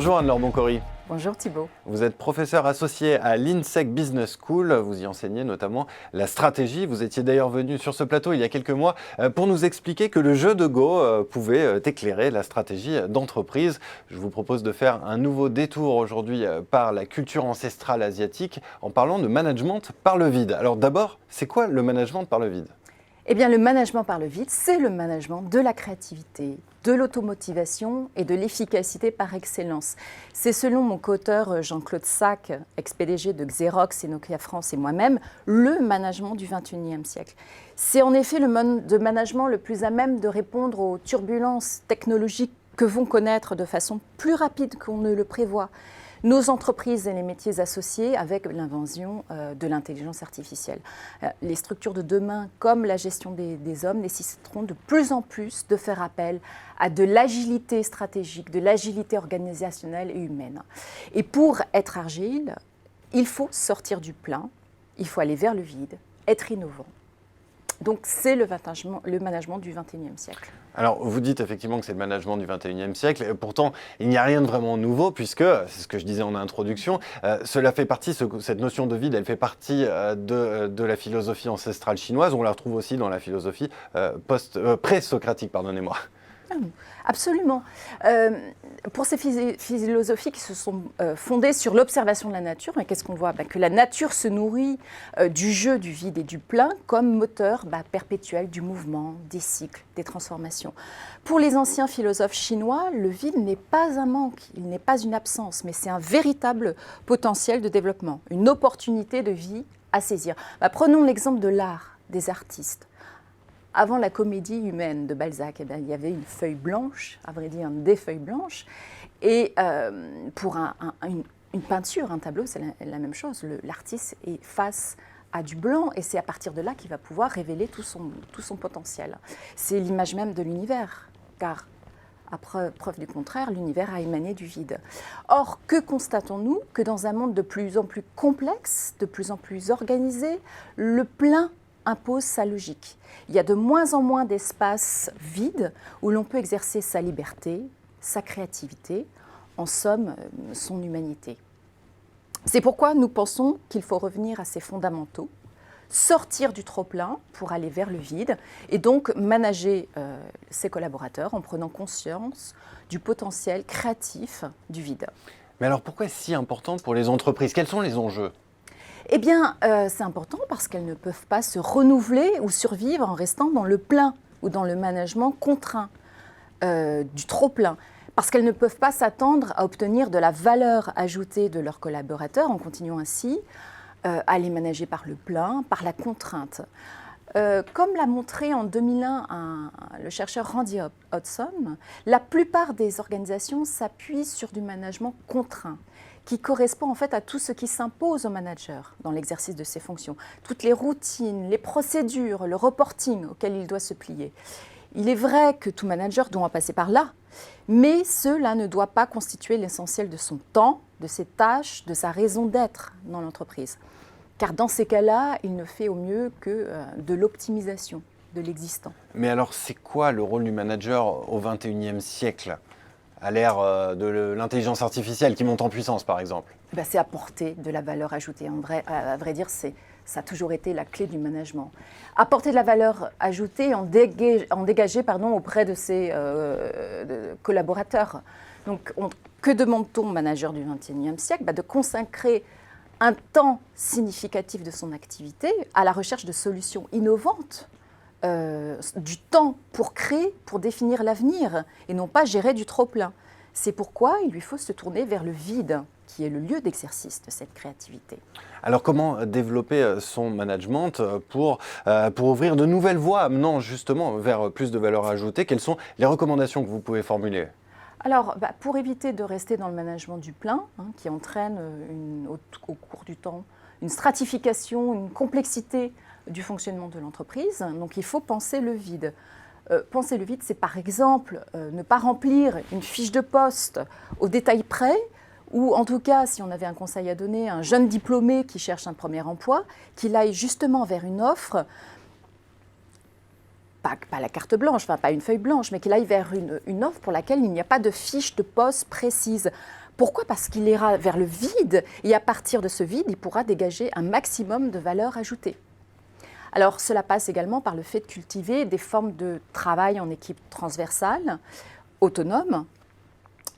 Bonjour Anne-Laure Boncory. Bonjour Thibault. Vous êtes professeur associé à l'INSEC Business School. Vous y enseignez notamment la stratégie. Vous étiez d'ailleurs venu sur ce plateau il y a quelques mois pour nous expliquer que le jeu de Go pouvait éclairer la stratégie d'entreprise. Je vous propose de faire un nouveau détour aujourd'hui par la culture ancestrale asiatique en parlant de management par le vide. Alors d'abord, c'est quoi le management par le vide ? Eh bien, le management par le vide, c'est le management de la créativité, de l'automotivation et de l'efficacité par excellence. C'est selon mon co-auteur Jean-Claude Sac, ex-PDG de Xerox et Nokia France et moi-même, le management du XXIe siècle. C'est en effet le mode de management le plus à même de répondre aux turbulences technologiques que vont connaître de façon plus rapide qu'on ne le prévoit nos entreprises et les métiers associés avec l'invention de l'intelligence artificielle. Les structures de demain, comme la gestion des hommes, nécessiteront de plus en plus de faire appel à de l'agilité stratégique, de l'agilité organisationnelle et humaine. Et pour être agile, il faut sortir du plein, il faut aller vers le vide, être innovant. Donc c'est le management du XXIe siècle. Alors vous dites effectivement que c'est le management du XXIe siècle, pourtant il n'y a rien de vraiment nouveau puisque, c'est ce que je disais en introduction, cela fait partie, cette notion de vide, elle fait partie de la philosophie ancestrale chinoise, on la retrouve aussi dans la philosophie pré-socratique, pardonnez-moi. Absolument. Pour ces philosophies qui se sont fondées sur l'observation de la nature, qu'est-ce qu'on voit ? Que la nature se nourrit du jeu, du vide et du plein comme moteur perpétuel du mouvement, des cycles, des transformations. Pour les anciens philosophes chinois, le vide n'est pas un manque, il n'est pas une absence, mais c'est un véritable potentiel de développement, une opportunité de vie à saisir. Prenons l'exemple de l'art, des artistes. Avant la comédie humaine de Balzac, il y avait une feuille blanche, à vrai dire des feuilles blanches. Et pour une peinture, un tableau, c'est la même chose. L'artiste est face à du blanc et c'est à partir de là qu'il va pouvoir révéler tout son potentiel. C'est l'image même de l'univers, car à preuve du contraire, l'univers a émané du vide. Or, que constatons-nous ? Que dans un monde de plus en plus complexe, de plus en plus organisé, le plein impose sa logique. Il y a de moins en moins d'espaces vides où l'on peut exercer sa liberté, sa créativité, en somme, son humanité. C'est pourquoi nous pensons qu'il faut revenir à ses fondamentaux, sortir du trop-plein pour aller vers le vide et donc manager ses collaborateurs en prenant conscience du potentiel créatif du vide. Mais alors pourquoi est-ce si important pour les entreprises ? Quels sont les enjeux ? Eh bien, c'est important parce qu'elles ne peuvent pas se renouveler ou survivre en restant dans le plein ou dans le management contraint du trop-plein. Parce qu'elles ne peuvent pas s'attendre à obtenir de la valeur ajoutée de leurs collaborateurs en continuant ainsi à les manager par le plein, par la contrainte. Comme l'a montré en 2001 le chercheur Randy Hodson, la plupart des organisations s'appuient sur du management contraint, qui correspond en fait à tout ce qui s'impose au manager dans l'exercice de ses fonctions. Toutes les routines, les procédures, le reporting auquel il doit se plier. Il est vrai que tout manager doit en passer par là, mais cela ne doit pas constituer l'essentiel de son temps, de ses tâches, de sa raison d'être dans l'entreprise. Car dans ces cas-là, il ne fait au mieux que de l'optimisation de l'existant. Mais alors, c'est quoi le rôle du manager au XXIe siècle ? À l'ère de l'intelligence artificielle qui monte en puissance, par exemple ? C'est apporter de la valeur ajoutée. À vrai dire, ça a toujours été la clé du management. Apporter de la valeur ajoutée, en dégager auprès de ses collaborateurs. Donc, que demande-t-on au manager du XXIe siècle ? De consacrer un temps significatif de son activité à la recherche de solutions innovantes, du temps pour créer, pour définir l'avenir, et non pas gérer du trop-plein. C'est pourquoi il lui faut se tourner vers le vide, qui est le lieu d'exercice de cette créativité. Alors comment développer son management pour ouvrir de nouvelles voies amenant justement vers plus de valeur ajoutée ? Quelles sont les recommandations que vous pouvez formuler ? Alors, pour éviter de rester dans le management du plein, qui entraîne au cours du temps une stratification, une complexité du fonctionnement de l'entreprise, donc il faut penser le vide. Penser le vide, c'est par exemple ne pas remplir une fiche de poste au détail près, ou en tout cas, si on avait un conseil à donner à un jeune diplômé qui cherche un premier emploi, qu'il aille justement vers une offre, pas la carte blanche, pas une feuille blanche, mais qu'il aille vers une offre pour laquelle il n'y a pas de fiche de poste précise, Pourquoi ? Parce qu'il ira vers le vide et à partir de ce vide, il pourra dégager un maximum de valeur ajoutée. Alors cela passe également par le fait de cultiver des formes de travail en équipe transversale, autonome.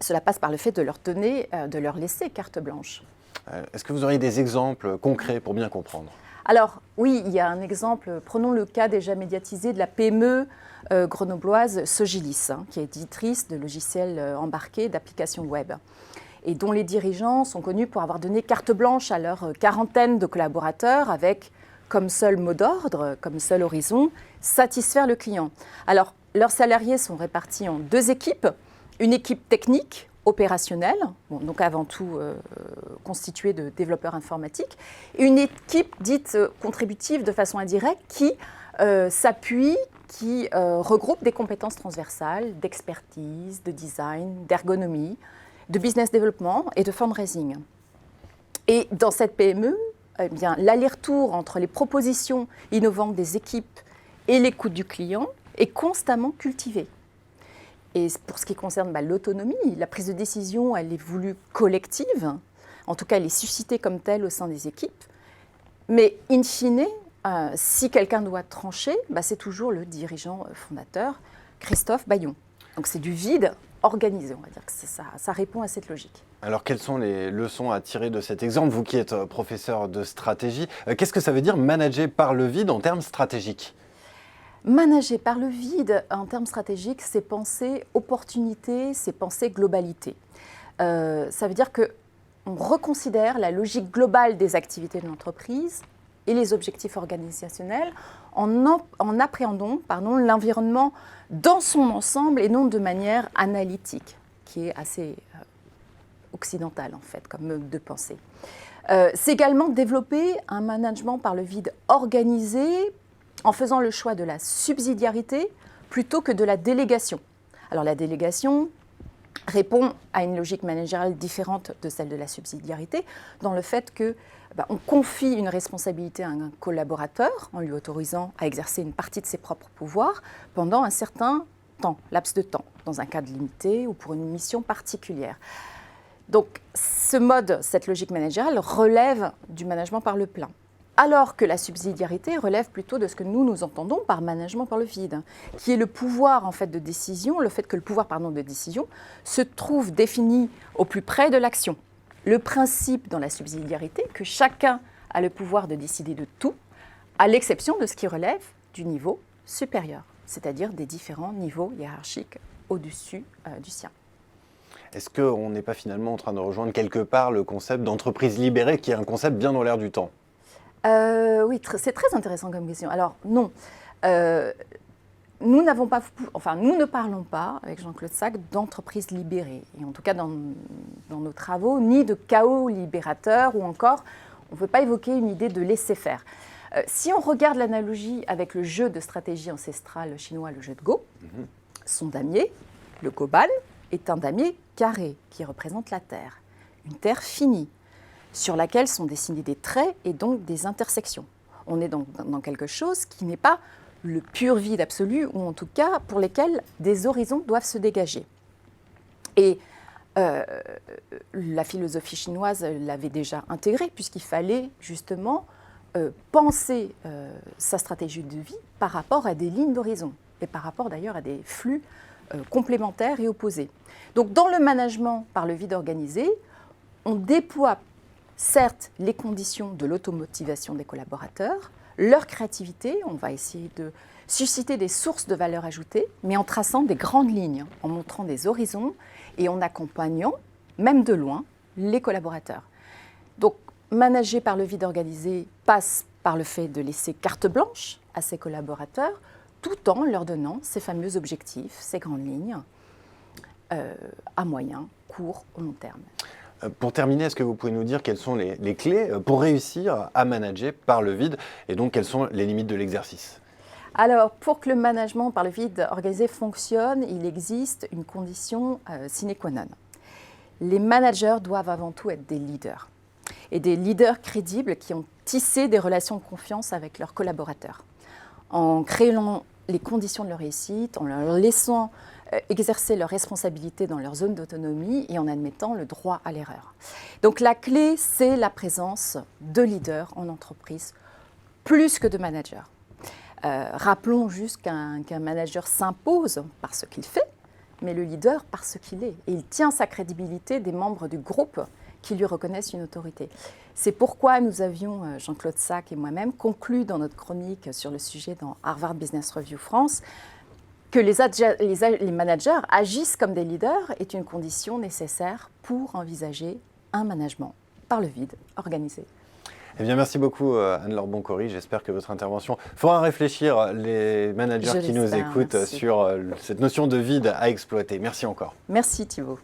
Cela passe par le fait de leur donner, de leur laisser carte blanche. Est-ce que vous auriez des exemples concrets pour bien comprendre ? Alors oui, il y a un exemple, prenons le cas déjà médiatisé de la PME grenobloise Sogilis, qui est éditrice de logiciels embarqués d'applications web, et dont les dirigeants sont connus pour avoir donné carte blanche à leur quarantaine de collaborateurs avec comme seul mot d'ordre, comme seul horizon, satisfaire le client. Alors, leurs salariés sont répartis en 2 équipes, une équipe technique, opérationnelle, donc avant tout constituée de développeurs informatiques, et une équipe dite contributive de façon indirecte qui s'appuie, qui regroupe des compétences transversales d'expertise, de design, d'ergonomie, de business development et de fundraising. Et dans cette PME, eh bien, l'aller-retour entre les propositions innovantes des équipes et l'écoute du client est constamment cultivé. Et pour ce qui concerne l'autonomie, la prise de décision, elle est voulue collective, en tout cas elle est suscitée comme telle au sein des équipes, mais in fine, si quelqu'un doit trancher, c'est toujours le dirigeant fondateur, Christophe Bayon. Donc c'est du vide organisé, on va dire que c'est ça, ça répond à cette logique. Alors, quelles sont les leçons à tirer de cet exemple ? Vous qui êtes professeur de stratégie, qu'est-ce que ça veut dire manager par le vide en termes stratégiques ? Manager par le vide en termes stratégiques, c'est penser opportunité, c'est penser globalité. Ça veut dire qu'on reconsidère la logique globale des activités de l'entreprise et les objectifs organisationnels en appréhendant l'environnement dans son ensemble et non de manière analytique, qui est assez occidentale en fait, comme mode de pensée. C'est également développer un management par le vide organisé en faisant le choix de la subsidiarité plutôt que de la délégation. Alors la délégation répond à une logique managériale différente de celle de la subsidiarité, dans le fait que on confie une responsabilité à un collaborateur en lui autorisant à exercer une partie de ses propres pouvoirs pendant un certain temps, laps de temps, dans un cadre limité ou pour une mission particulière. Donc ce mode, cette logique managériale relève du management par le plein. Alors que la subsidiarité relève plutôt de ce que nous entendons par management par le vide, qui est le pouvoir en fait de décision, le fait que le pouvoir de décision se trouve défini au plus près de l'action. Le principe dans la subsidiarité que chacun a le pouvoir de décider de tout, à l'exception de ce qui relève du niveau supérieur, c'est-à-dire des différents niveaux hiérarchiques au-dessus du sien. Est-ce qu'on n'est pas finalement en train de rejoindre quelque part le concept d'entreprise libérée, qui est un concept bien dans l'air du temps ? Oui, c'est très intéressant comme question. Alors non, nous ne parlons pas avec Jean-Claude Sach d'entreprise libérée, et en tout cas dans nos travaux, ni de chaos libérateur, ou encore, on ne veut pas évoquer une idée de laisser-faire. Si on regarde l'analogie avec le jeu de stratégie ancestrale chinois, le jeu de Go, son damier, le Goban, est un damier carré qui représente la Terre, une Terre finie, sur laquelle sont dessinés des traits et donc des intersections. On est donc dans quelque chose qui n'est pas le pur vide absolu, ou en tout cas pour lesquels des horizons doivent se dégager. Et la philosophie chinoise l'avait déjà intégré, puisqu'il fallait justement penser sa stratégie de vie par rapport à des lignes d'horizon, et par rapport d'ailleurs à des flux complémentaires et opposés. Donc dans le management par le vide organisé, on déploie certes les conditions de l'automotivation des collaborateurs, leur créativité, on va essayer de susciter des sources de valeur ajoutée, mais en traçant des grandes lignes, en montrant des horizons et en accompagnant, même de loin, les collaborateurs. Donc, manager par le vide organisé passe par le fait de laisser carte blanche à ses collaborateurs, tout en leur donnant ces fameux objectifs, ces grandes lignes, à moyen, court ou long terme. Pour terminer, est-ce que vous pouvez nous dire quelles sont les clés pour réussir à manager par le vide, et donc quelles sont les limites de l'exercice ? Alors, pour que le management par le vide organisé fonctionne, il existe une condition sine qua non. Les managers doivent avant tout être des leaders, et des leaders crédibles qui ont tissé des relations de confiance avec leurs collaborateurs, en créant les conditions de leur réussite, en leur laissant exercer leurs responsabilités dans leur zone d'autonomie et en admettant le droit à l'erreur. Donc la clé, c'est la présence de leaders en entreprise, plus que de managers. Rappelons juste qu'un manager s'impose par ce qu'il fait, mais le leader par ce qu'il est. Et il tient sa crédibilité des membres du groupe qui lui reconnaissent une autorité. C'est pourquoi nous avions, Jean-Claude Sac et moi-même, conclu dans notre chronique sur le sujet dans Harvard Business Review France que les managers agissent comme des leaders est une condition nécessaire pour envisager un management par le vide organisé. Eh bien, merci beaucoup Anne-Laure Boncory. J'espère que votre intervention fera réfléchir les managers qui nous écoutent sur cette notion de vide à exploiter. Merci encore. Merci Thibault.